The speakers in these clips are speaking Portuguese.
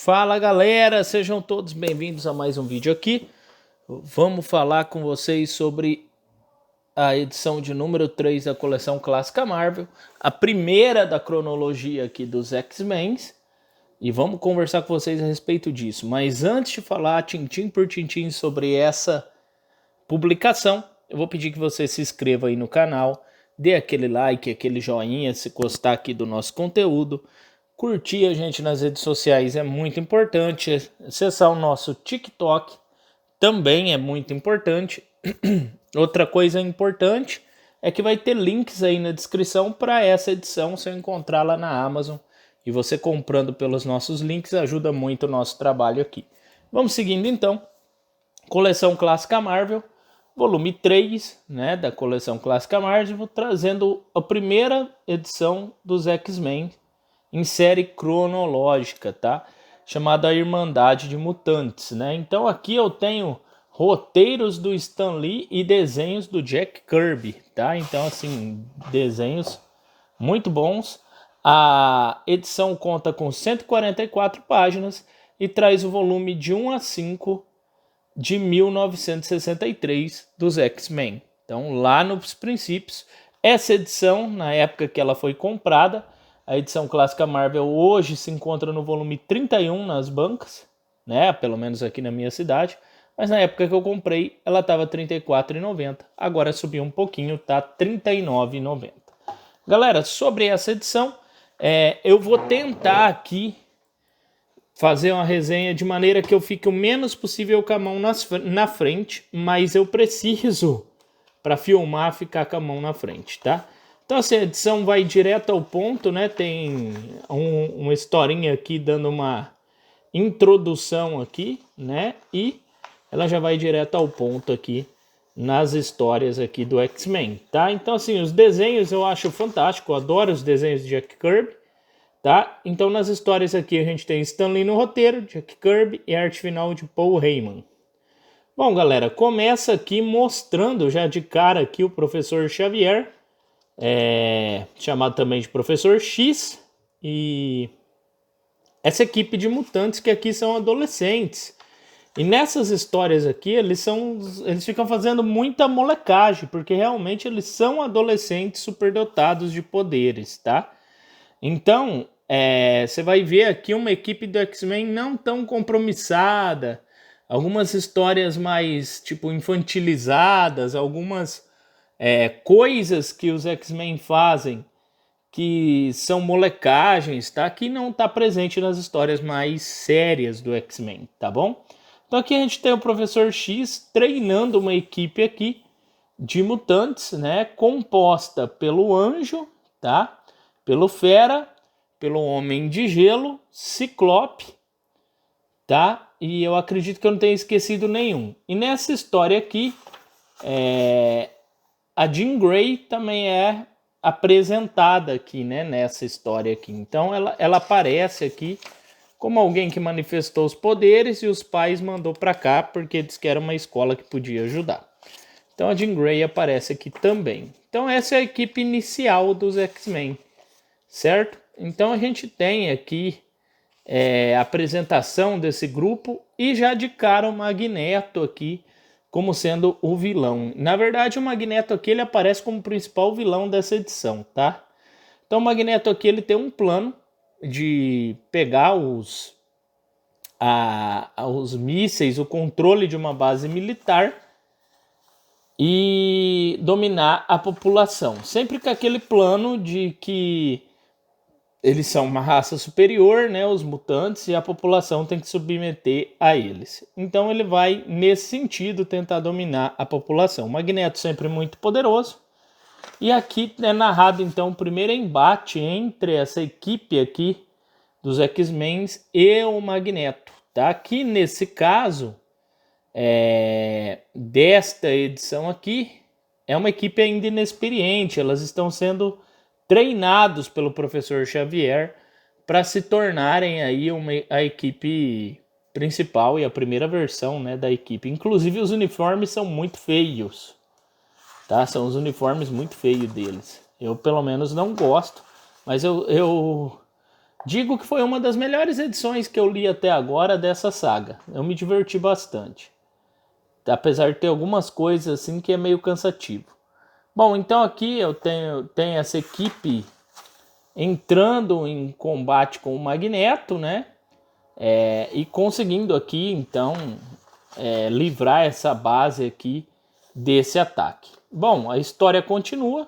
Fala galera, sejam todos bem-vindos a mais um vídeo aqui. Vamos falar com vocês sobre a edição de número 3 da coleção clássica Marvel, a primeira da cronologia aqui dos X-Men, e vamos conversar com vocês a respeito disso. Mas antes de falar tintim por tintim sobre essa publicação, eu vou pedir que você se inscreva aí no canal, dê aquele like, aquele joinha se gostar aqui do nosso conteúdo. Curtir a gente nas redes sociais é muito importante. Acessar o nosso TikTok também é muito importante. Outra coisa importante é que vai ter links aí na descrição para essa edição, se eu encontrar lá na Amazon. E você comprando pelos nossos links ajuda muito o nosso trabalho aqui. Vamos seguindo então. Coleção Clássica Marvel, volume 3, né, da coleção Clássica Marvel, trazendo a primeira edição dos X-Men em série cronológica, tá? Chamada A Irmandade de Mutantes, né? Então aqui eu tenho roteiros do Stan Lee e desenhos do Jack Kirby, tá? Então assim, desenhos muito bons. A edição conta com 144 páginas e traz o volume de 1 a 5 de 1963 dos X-Men. Então lá nos princípios, essa edição, na época que ela foi comprada, a edição clássica Marvel hoje se encontra no volume 31 nas bancas, né? Pelo menos aqui na minha cidade. Mas na época que eu comprei, ela estava R$ 34,90. Agora subiu um pouquinho, tá R$ 39,90. Galera, sobre essa edição, eu vou tentar aqui fazer uma resenha de maneira que eu fique o menos possível com a mão na frente, mas eu preciso, para filmar, ficar com a mão na frente, tá? Então essa edição vai direto ao ponto, né? Tem uma historinha aqui dando uma introdução aqui, né? E ela já vai direto ao ponto aqui nas histórias aqui do X-Men, tá? Então assim, os desenhos eu acho fantástico, eu adoro os desenhos de Jack Kirby, tá? Então nas histórias aqui a gente tem Stan Lee no roteiro, Jack Kirby e arte final de Paul Heyman. Bom galera, começa aqui mostrando já de cara aqui o professor Xavier, chamado também de Professor X, e essa equipe de mutantes que aqui são adolescentes. E nessas histórias aqui eles ficam fazendo muita molecagem, porque realmente eles são adolescentes superdotados de poderes, tá? Então, você vai ver aqui uma equipe do X-Men não tão compromissada, algumas histórias mais tipo infantilizadas, algumas coisas que os X-Men fazem que são molecagens, tá? Que não tá presente nas histórias mais sérias do X-Men, tá bom? Então aqui a gente tem o Professor X treinando uma equipe aqui de mutantes, né? Composta pelo Anjo, tá? Pelo Fera, pelo Homem de Gelo, Ciclope, tá? E eu acredito que eu não tenha esquecido nenhum. E nessa história aqui, a Jean Grey também é apresentada aqui, né, nessa história aqui. Então ela aparece aqui como alguém que manifestou os poderes e os pais mandou para cá porque disse que era uma escola que podia ajudar. Então a Jean Grey aparece aqui também. Então essa é a equipe inicial dos X-Men, certo? Então a gente tem aqui a apresentação desse grupo e já de cara o Magneto aqui como sendo o vilão. Na verdade, o Magneto aqui ele aparece como principal vilão dessa edição, tá? Então o Magneto aqui ele tem um plano de pegar os mísseis, o controle de uma base militar e dominar a população. Sempre com aquele plano de que eles são uma raça superior, né, os mutantes, e a população tem que submeter a eles. Então ele vai, nesse sentido, tentar dominar a população. O Magneto sempre muito poderoso. E aqui é narrado, então, o primeiro embate entre essa equipe aqui dos X-Men e o Magneto. Tá? Aqui, nesse caso, desta edição aqui, é uma equipe ainda inexperiente. Elas estão sendo treinados pelo Professor Xavier para se tornarem aí a equipe principal e a primeira versão, né, da equipe. Inclusive os uniformes são muito feios, tá? São os uniformes muito feios deles. Eu pelo menos não gosto, mas eu Digo que foi uma das melhores edições que eu li até agora dessa saga. Eu me diverti bastante. Apesar de ter algumas coisas assim que é meio cansativo. Bom, então aqui eu tenho essa equipe entrando em combate com o Magneto, né? E conseguindo aqui, então, livrar essa base aqui desse ataque. Bom, a história continua.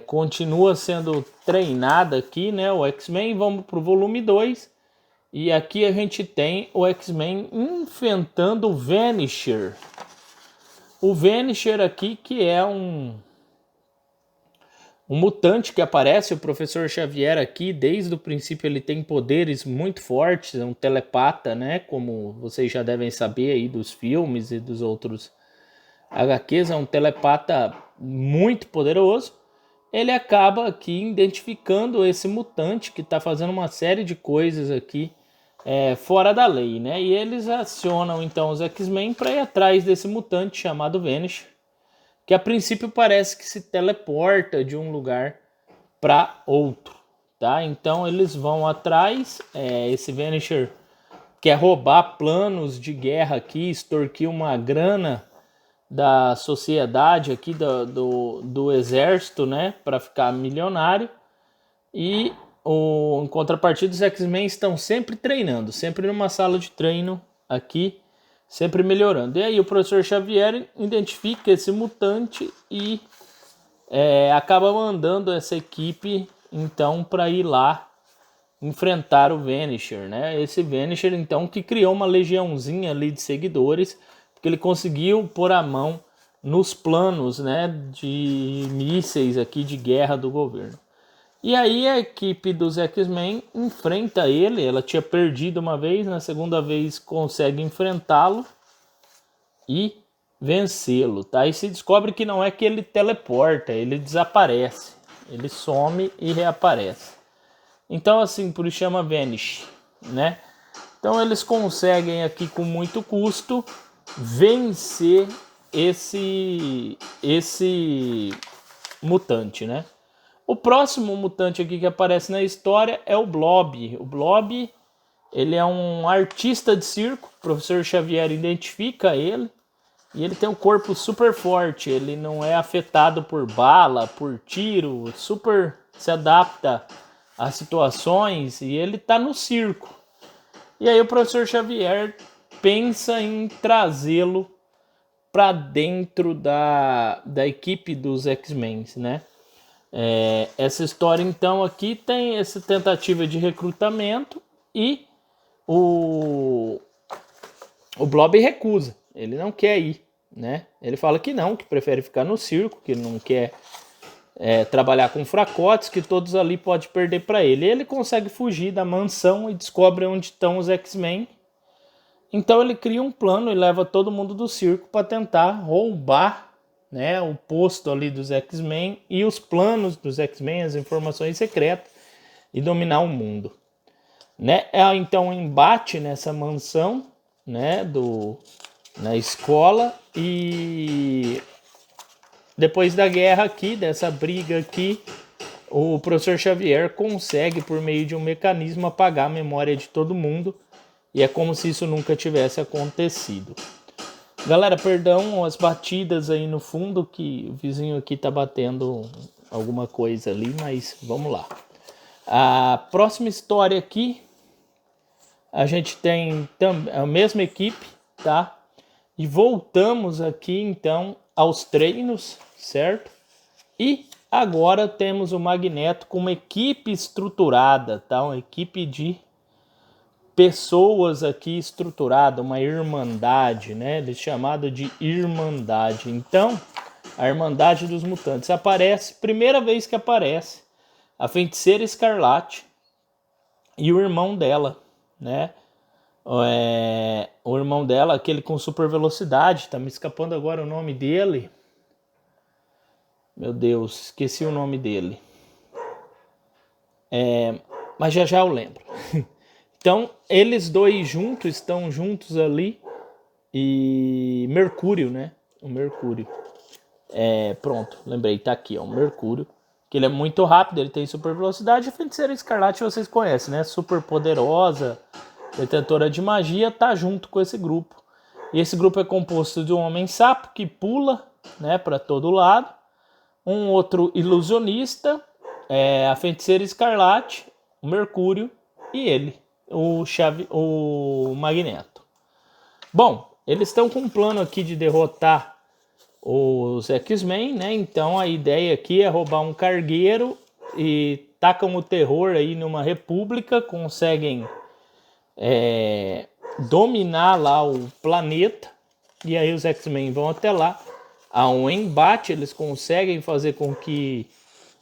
Continua sendo treinada aqui, né? O X-Men. Vamos para o volume 2. E aqui a gente tem o X-Men enfrentando o Vanisher. O Vanisher aqui que é um mutante que aparece, o Professor Xavier aqui, desde o princípio ele tem poderes muito fortes, é um telepata, né? Como vocês já devem saber aí dos filmes e dos outros HQs, é um telepata muito poderoso. Ele acaba aqui identificando esse mutante que está fazendo uma série de coisas aqui fora da lei, né? E eles acionam então os X-Men para ir atrás desse mutante chamado Vanisher, que a princípio parece que se teleporta de um lugar para outro, tá? Então eles vão atrás, esse Vanisher quer roubar planos de guerra aqui, extorquir uma grana da sociedade aqui, do exército, né, para ficar milionário. E em contrapartida, os X-Men estão sempre treinando, sempre numa sala de treino aqui, sempre melhorando. E aí o professor Xavier identifica esse mutante e acaba mandando essa equipe então para ir lá enfrentar o Vanisher, né? Esse Vanisher então que criou uma legiãozinha ali de seguidores, porque ele conseguiu pôr a mão nos planos, né, de mísseis aqui de guerra do governo. E aí a equipe dos X-Men enfrenta ele, ela tinha perdido uma vez, na segunda vez consegue enfrentá-lo e vencê-lo, tá? E se descobre que não é que ele teleporta, ele desaparece, ele some e reaparece. Então assim, por isso chama Vanish, né? Então eles conseguem aqui com muito custo vencer esse mutante, né? O próximo mutante aqui que aparece na história é o Blob. O Blob, ele é um artista de circo, o professor Xavier identifica ele, e ele tem um corpo super forte, ele não é afetado por bala, por tiro, super se adapta às situações e ele tá no circo. E aí o professor Xavier pensa em trazê-lo para dentro da equipe dos X-Men, né? Essa história então aqui tem essa tentativa de recrutamento e o Blob recusa, ele não quer ir, né? Ele fala que não, que prefere ficar no circo, que não quer trabalhar com fracotes, que todos ali podem perder para ele. Ele consegue fugir da mansão e descobre onde estão os X-Men. Então ele cria um plano e leva todo mundo do circo para tentar roubar, né, o posto ali dos X-Men e os planos dos X-Men, as informações secretas, e dominar o mundo, né? Então um embate nessa mansão, né, na escola, e depois da guerra aqui, dessa briga aqui, o professor Xavier consegue, por meio de um mecanismo, apagar a memória de todo mundo, e é como se isso nunca tivesse acontecido. Galera, perdão as batidas aí no fundo, que o vizinho aqui tá batendo alguma coisa ali, mas vamos lá. A próxima história aqui, a gente tem a mesma equipe, tá? E voltamos aqui então aos treinos, certo? E agora temos o Magneto com uma equipe estruturada, tá? Uma equipe de pessoas aqui estruturada, uma irmandade, né? Eles chamado de irmandade. Então, a Irmandade dos Mutantes aparece, primeira vez que aparece, a Feiticeira Escarlate e o irmão dela, né? O irmão dela, aquele com super velocidade, tá me escapando agora o nome dele. Meu Deus, esqueci o nome dele. Mas já já eu lembro. Então, eles dois juntos, estão juntos ali. E Mercúrio, né? O Mercúrio. Pronto, lembrei, tá aqui, ó, o Mercúrio. que ele é muito rápido, ele tem super velocidade. A Feiticeira Escarlate vocês conhecem, né? Super poderosa, detentora de magia, tá junto com esse grupo. E esse grupo é composto de um Homem-Sapo que pula, né, para todo lado, um outro ilusionista, a Feiticeira Escarlate, o Mercúrio e ele, o Magneto. Bom, eles estão com um plano aqui de derrotar os X-Men, né? Então a ideia aqui é roubar um cargueiro e tacam o terror aí numa república, conseguem dominar lá o planeta, e aí os X-Men vão até lá. Há um embate, eles conseguem fazer com que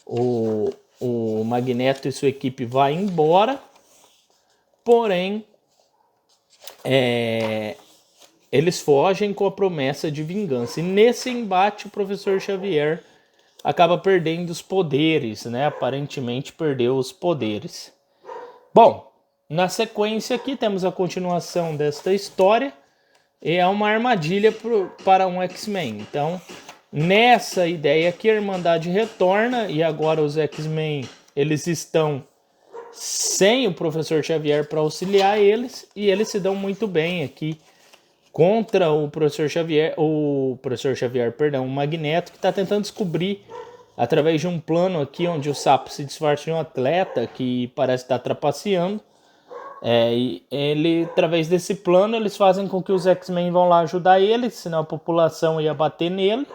o Magneto e sua equipe vá embora, porém eles fogem com a promessa de vingança. E nesse embate o Professor Xavier acaba perdendo os poderes, né? Aparentemente perdeu os poderes. Bom, na sequência aqui temos a continuação desta história. E é uma armadilha para um X-Men. Então, nessa ideia aqui, a Irmandade retorna. E agora os X-Men, eles estão sem o Professor Xavier para auxiliar eles. E eles se dão muito bem aqui contra o Professor Xavier, o Magneto, que está tentando descobrir, através de um plano aqui, onde o Sapo se disfarça de um atleta que parece estar trapaceando. E ele, através desse plano, eles fazem com que os X-Men vão lá ajudar ele, senão a população ia bater nele,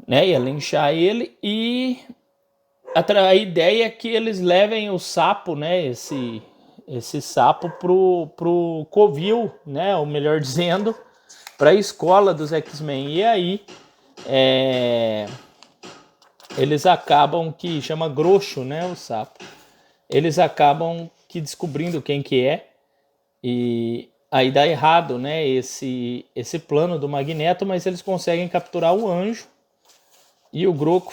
né, ia linchar ele. E a ideia é que eles levem o sapo, né, esse sapo pro covil, né, ou melhor dizendo, para a escola dos X-Men. E aí eles acabam, que chama Groxo, né, o sapo, eles acabam que descobrindo quem que é, e aí dá errado, né, esse plano do Magneto, mas eles conseguem capturar o Anjo, e o Groxo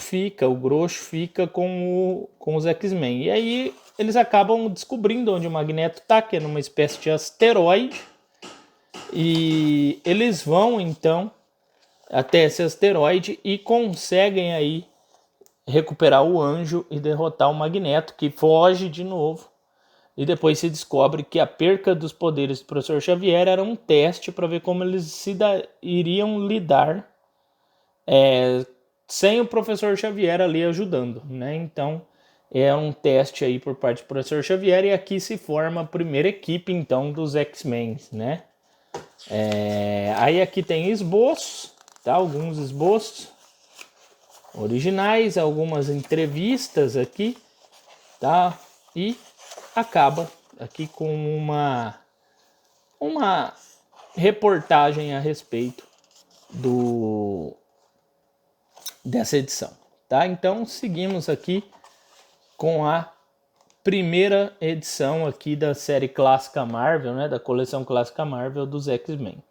fica com os X-Men. E aí eles acabam descobrindo onde o Magneto tá, que é numa espécie de asteroide, e eles vão então até esse asteroide e conseguem aí recuperar o Anjo e derrotar o Magneto, que foge de novo. E depois se descobre que a perca dos poderes do Professor Xavier era um teste para ver como eles iriam lidar sem o Professor Xavier ali ajudando, né? Então é um teste aí por parte do Professor Xavier, e aqui se forma a primeira equipe então dos X-Men, né? Aí aqui tem esboços, tá? Alguns esboços originais, algumas entrevistas aqui, tá? E acaba aqui com uma reportagem a respeito dessa edição, tá? Então seguimos aqui com a primeira edição aqui da série clássica Marvel, né, da coleção clássica Marvel dos X-Men.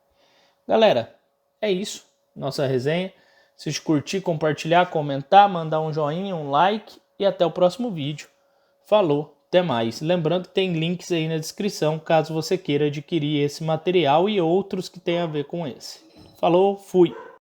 Galera, é isso, nossa resenha. Se curtir, compartilhar, comentar, mandar um joinha, um like, e até o próximo vídeo. Falou, até mais. Lembrando que tem links aí na descrição, caso você queira adquirir esse material e outros que tenham a ver com esse. Falou, fui!